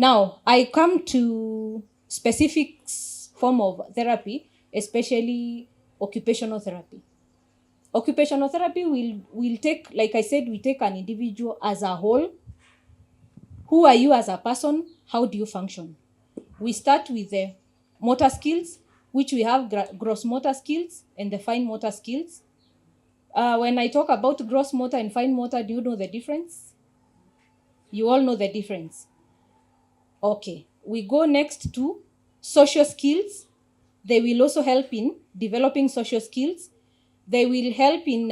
Now, I come to specific form of therapy, especially occupational therapy. Occupational therapy will take, like I said, we take an individual as a whole. Who are you as a person? How do you function? We start with the motor skills, which we have gross motor skills and the fine motor skills. When I talk about gross motor and fine motor, do you know the difference? You all know the difference. Okay, we go next to social skills. They will also help in developing social skills. They will help in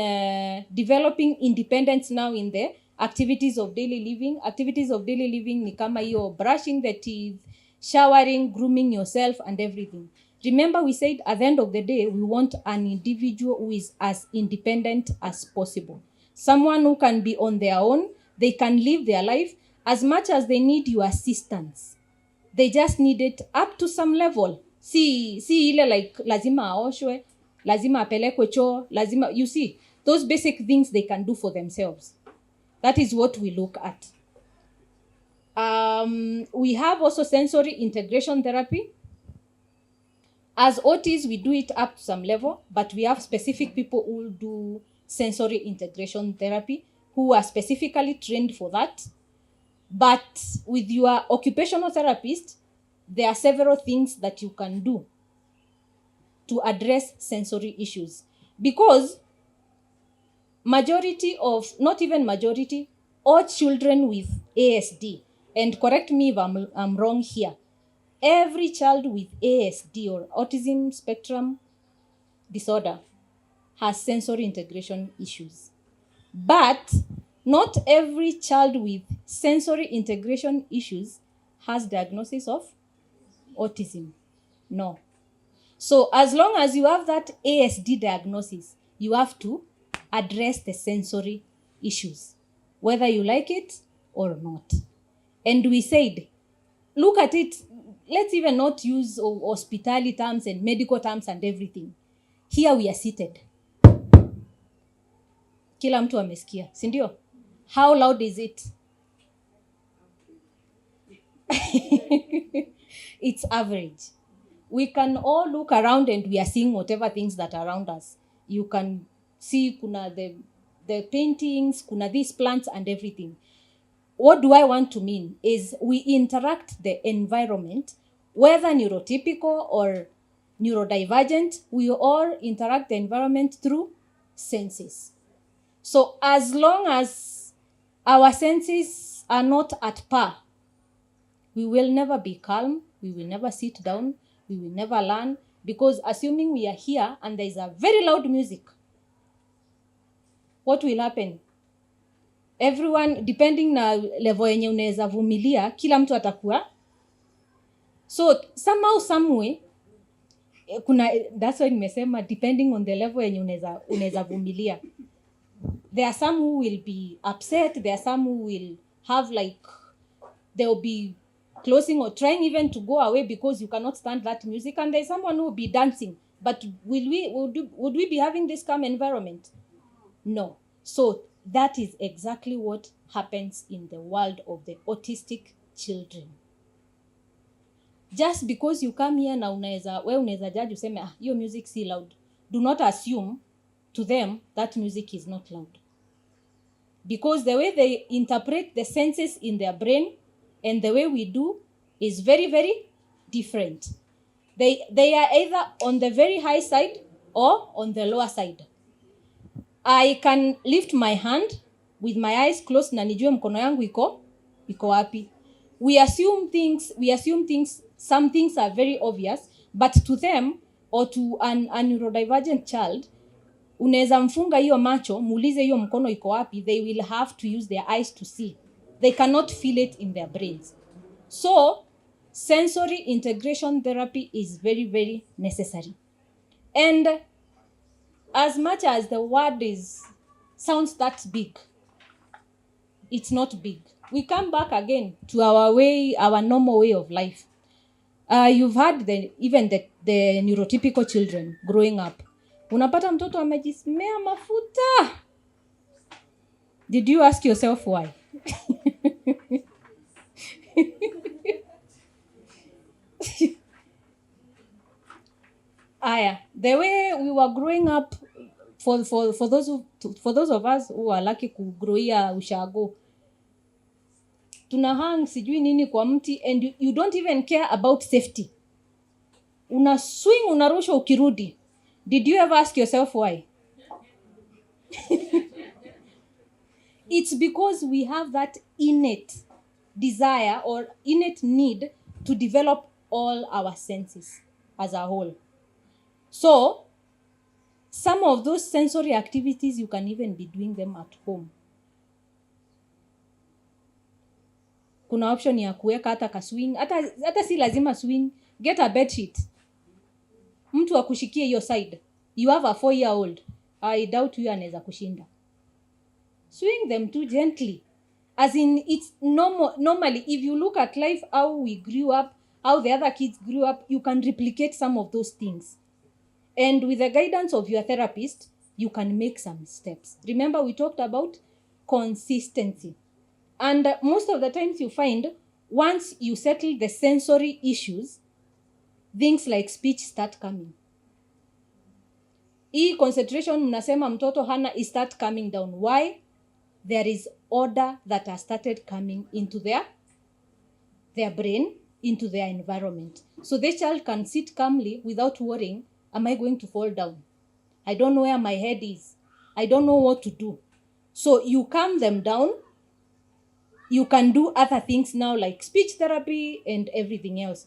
developing independence now in the activities of daily living. Activities of daily living ni kama hiyo brushing the teeth, showering, grooming yourself and everything. Remember we said at the end of the day, we want an individual who is as independent as possible. Someone who can be on their own, they can live their life. As much as they need your assistance, they just need it up to some level. See ile like lazima aoshwe, lazima apelekwe choo, lazima, you see, those basic things they can do for themselves. That is what we look at. We have also sensory integration therapy. As OTs, we do it up to some level, but we have specific people who will do sensory integration therapy who are specifically trained for that. But with your occupational therapist, there are several things that you can do to address sensory issues. Because majority of, not even majority, all children with ASD, and correct me if I'm wrong here, every child with ASD or autism spectrum disorder has sensory integration issues. But not every child with sensory integration issues has diagnosis of autism. No. So as long as you have that ASD diagnosis, you have to address the sensory issues, whether you like it or not. And we said, look at it, let's even not use hospitality terms and medical terms and everything. Here we are seated. Kila mtu amesikia, si ndio? How loud is it? It's average. We can all look around and we are seeing whatever things that are around us. You can see kuna the paintings, kuna these plants and everything. What do I want to mean is we interact the environment, whether neurotypical or neurodivergent, we all interact the environment through senses. So as long as our senses are not at par, we will never be calm, we will never sit down, we will never learn, because assuming we are here and there is a very loud music, what will happen? Everyone, depending na level yenye unaweza vumilia, kila mtu atakuwa. So somehow, some way, that's why nimesema depending on the level yenye unaweza vumilia. There are some who will be upset, there are some who will have like, they'll be closing or trying even to go away because you cannot stand that music, and there's someone who will be dancing. But would we be having this calm environment? No. So that is exactly what happens in the world of the autistic children. Just because you come here na unaweza judge useme hiyo music si loud, do not assume to them that music is not loud. Because the way they interpret the senses in their brain and the way we do is very, very different. They are either on the very high side or on the lower side. I can lift my hand with my eyes closed na nijue mkono yangu iko wapi. We assume things, some things are very obvious, but to them or to a neurodivergent child, unaweza mfunga hiyo macho, muulize hiyo mkono iko wapi, they will have to use their eyes to see. They cannot feel it in their brains. So, sensory integration therapy is very, very necessary. And as much as the word sounds that big, it's not big. We come back again to our normal way of life. You've had even the neurotypical children growing up. Unapata mtoto amejismea mafuta. Did you ask yourself why? The way we were growing up, for those of us who are lucky kugrowia ushago, tuna hang sijui nini kwa mti, and you don't even care about safety. Una swing, unarusha ukirudi. Did you ever ask yourself why? It's because we have that innate desire or innate need to develop all our senses as a whole. So, some of those sensory activities, you can even be doing them at home. Kuna option ya kuweka hata ka swing, hata si lazima swing, get a bed sheet. Mtu akushikie hiyo side. You have a 4-year-old. I doubt you anaweza kushinda. Swing them too gently. As in, it's normally, if you look at life, how we grew up, how the other kids grew up, you can replicate some of those things. And with the guidance of your therapist, you can make some steps. Remember, we talked about consistency. And most of the times you find, once you settle the sensory issues, things like speech start coming. Hii concentration mnasema mtoto hana is start coming down. Why? There is order that has started coming into their brain, into their environment. So this child can sit calmly without worrying, am I going to fall down? I don't know where my head is. I don't know what to do. So you calm them down. You can do other things now like speech therapy and everything else.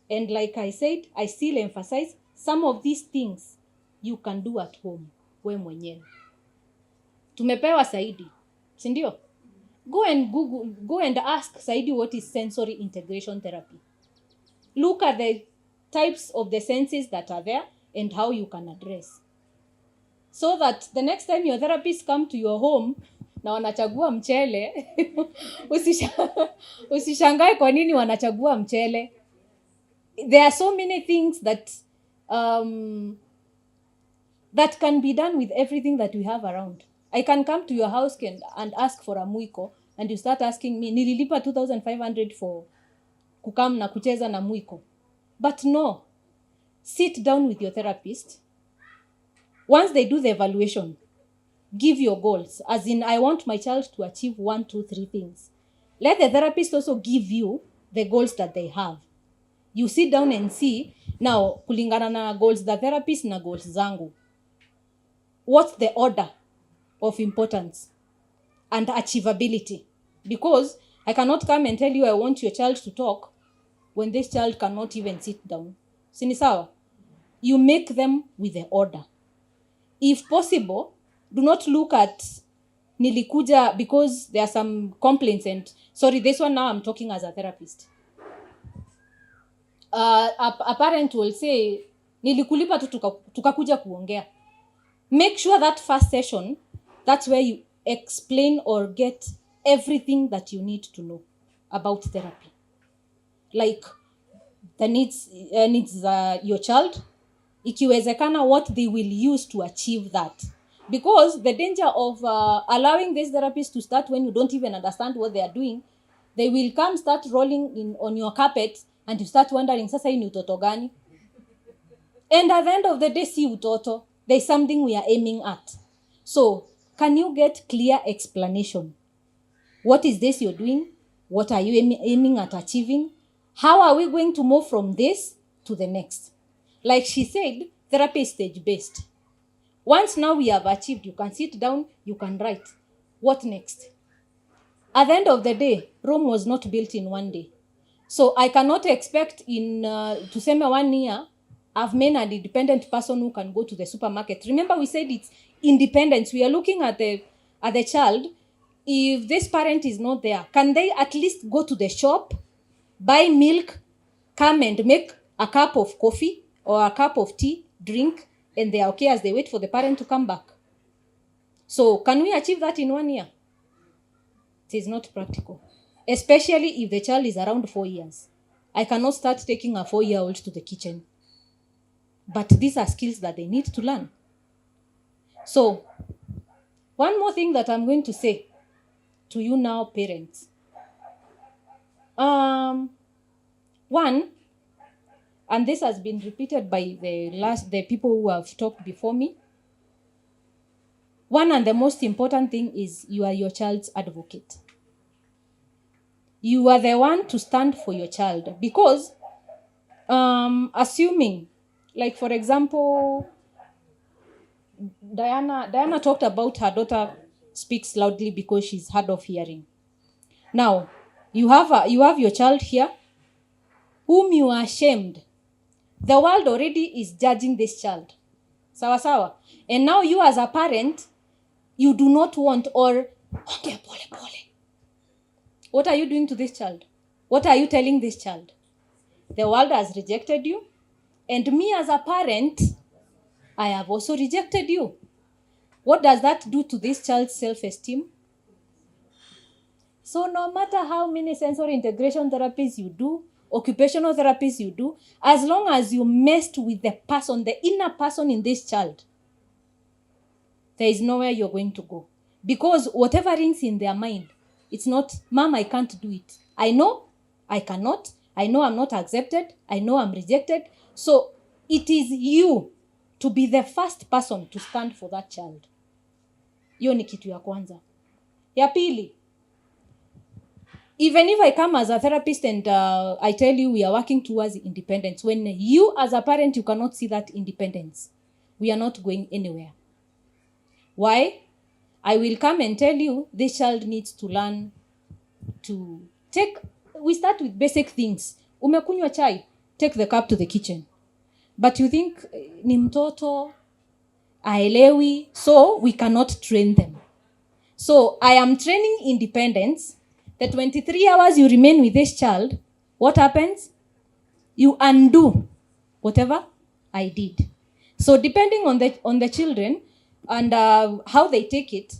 And like I said, I still emphasize some of these things you can do at home. We mwenyewe. Tumepewa Saidi. Sindio? Go and Google, go and ask Saidi what is sensory integration therapy. Look at the types of the senses that are there and how you can address. So that the next time your therapist come to your home, na wanachagua mchele, usishangae kwa nini wanachagua mchele. There are so many things that that can be done with everything that we have around. I can come to your house and ask for a mwiko, and you start asking me, nililipa 2,500 for kukam na kucheza na mwiko. But no, sit down with your therapist. Once they do the evaluation, give your goals. As in, I want my child to achieve 1, 2, 3 things. Let the therapist also give you the goals that they have. You sit down and see, now, kulingana na goals the therapist na goals zangu. What's the order of importance and achievability? Because I cannot come and tell you I want your child to talk when this child cannot even sit down. Sinisawa? You make them with the order. If possible, do not look at nilikuja, because there are some complaints, and sorry, this one now I'm talking as a therapist. A parent will say, nilikulipa tu tukakuja kuongea. Make sure that first session, that's where you explain or get everything that you need to know about therapy. Like the needs your child, ikiwezekana what they will use to achieve that. Because the danger of allowing this therapist to start when you don't even understand what they are doing, they will come start rolling in on your carpet and you start wondering, sasa hii ni utoto gani? And at the end of the day, si utoto. There's something we are aiming at. So, can you get clear explanation? What is this you're doing? What are you aiming at achieving? How are we going to move from this to the next? Like she said, therapy is stage-based. Once now we have achieved, you can sit down, you can write. What next? At the end of the day, Rome was not built in one day. So I cannot expect to say 1 year, I've made an independent person who can go to the supermarket. Remember, we said it's independence. We are looking at the child. If this parent is not there, can they at least go to the shop, buy milk, come and make a cup of coffee or a cup of tea, drink, and they are okay as they wait for the parent to come back? So can we achieve that in 1 year? It is not practical. Especially if the child is around 4 years. I cannot start taking a 4-year-old to the kitchen. But these are skills that they need to learn. So, one more thing that I'm going to say to you now, parents. One, and this has been repeated by the people who have talked before me. One and the most important thing is you are your child's advocate. You are the one to stand for your child, because assuming, like for example, Diana talked about her daughter speaks loudly because she's hard of hearing. Now, you have your child here whom you are ashamed. The world already is judging this child. Sawa sawa. And now you as a parent, you do not want, or ongea pole pole. What are you doing to this child? What are you telling this child? The world has rejected you, and me as a parent, I have also rejected you. What does that do to this child's self-esteem? So no matter how many sensory integration therapies you do, occupational therapies you do, as long as you messed with the person, the inner person in this child, there is nowhere you're going to go. Because whatever rings in their mind, it's not, Mom, I can't do it. I know I cannot. I know I'm not accepted. I know I'm rejected. So it is you to be the first person to stand for that child. Hiyo ni kitu ya kwanza. Ya pili, even if I come as a therapist and I tell you we are working towards independence, when you as a parent, you cannot see that independence, we are not going anywhere. Why? I will come and tell you this child needs to learn to we start with basic things. Umekunywa chai, take the cup to the kitchen. But you think ni mtoto, aelewi, so we cannot train them. So I am training independence. The 23 hours you remain with this child, what happens? You undo whatever I did. So depending on the children and how they take it,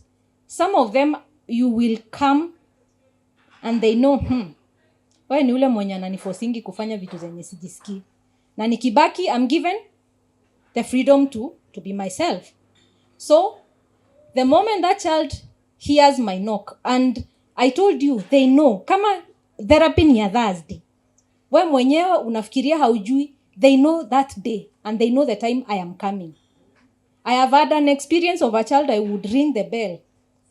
some of them you will come and they know, wewe ni ule mwenye ananiforcingi kufanya vitu zenye sijisikii. Na nikibaki, I'm given the freedom to be myself. So the moment that child hears my knock, and I told you, they know, kama therapy ni ya Thursday, wewe mwenyewe unafikiria haujui, they know that day and they know the time I am coming. I have had an experience of a child, I would ring the bell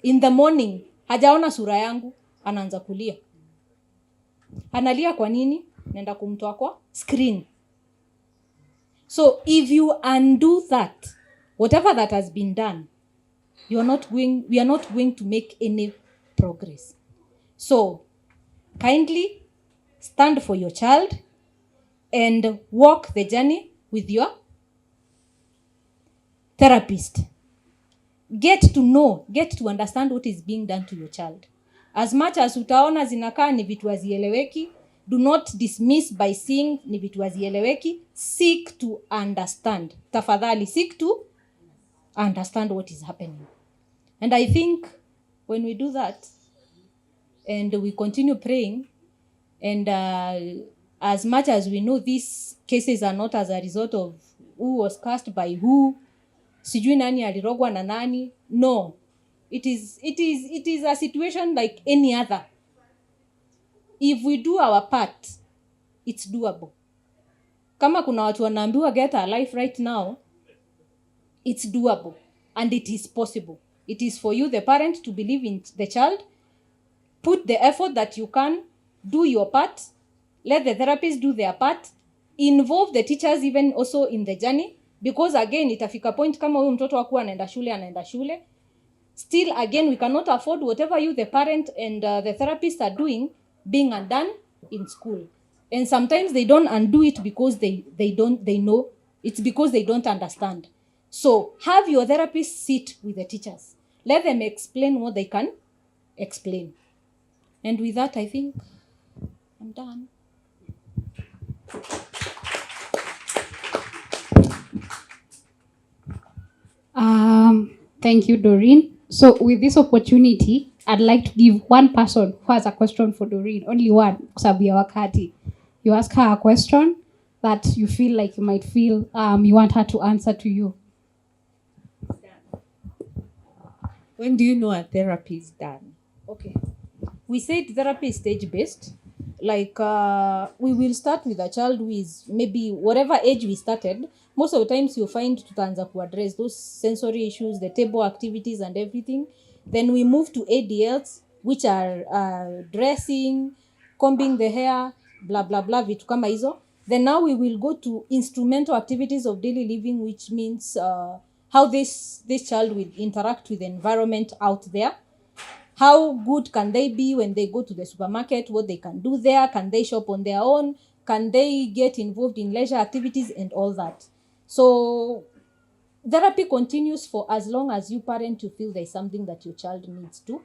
in the morning, hajaona sura yangu, anaanza kulia. Analia kwa nini? Nenda kumtoa kwa screen. So if you undo that, whatever that has been done, we are not going to make any progress. So kindly stand for your child and walk the journey with your therapist. Get to understand what is being done to your child. As much as utaona zinakaa ni vitu hazieleweki, do not dismiss by seeing ni vitu hazieleweki. Seek to understand. Tafadhali, seek to understand what is happening. And I think when we do that and we continue praying, and as much as we know these cases are not as a result of who was cast by who, sijui nani alirogwa na nani, no. It is a situation like any other. If we do our part, it's doable. Kama kuna watu wanaambiwa get a life right now, it's doable and it is possible. It is for you, the parent, to believe in the child, put the effort that you can, do your part, let the therapists do their part, involve the teachers even also in the journey, because again, itafika point kama huyu mtoto wako anaenda shule, still again, we cannot afford whatever you, the parent and the therapist are doing, being undone in school. And sometimes they don't undo it because they know, it's because they don't understand. So have your therapist sit with the teachers. Let them explain what they can explain. And with that, I think I'm done. Thank you, Doreen. So with this opportunity, I'd like to give one person who has a question for Doreen, only one, Kusabia Wakati. You ask her a question that you feel like you might feel you want her to answer to you. When do you know a therapy is done? Okay. We said therapy is stage-based. like we will start with a child who is maybe whatever age we started. Most of the times you find tutaanza kuaddress those sensory issues, the table activities and everything. Then we move to ADLs, which are dressing, combing the hair, blah blah blah, vitu kama hizo. Then now we will go to instrumental activities of daily living, which means how this child will interact with the environment out there. How good can they be when they go to the supermarket? What they can do there? Can they shop on their own? Can they get involved in leisure activities and all that? So therapy continues for as long as you parent, you feel there's something that your child needs to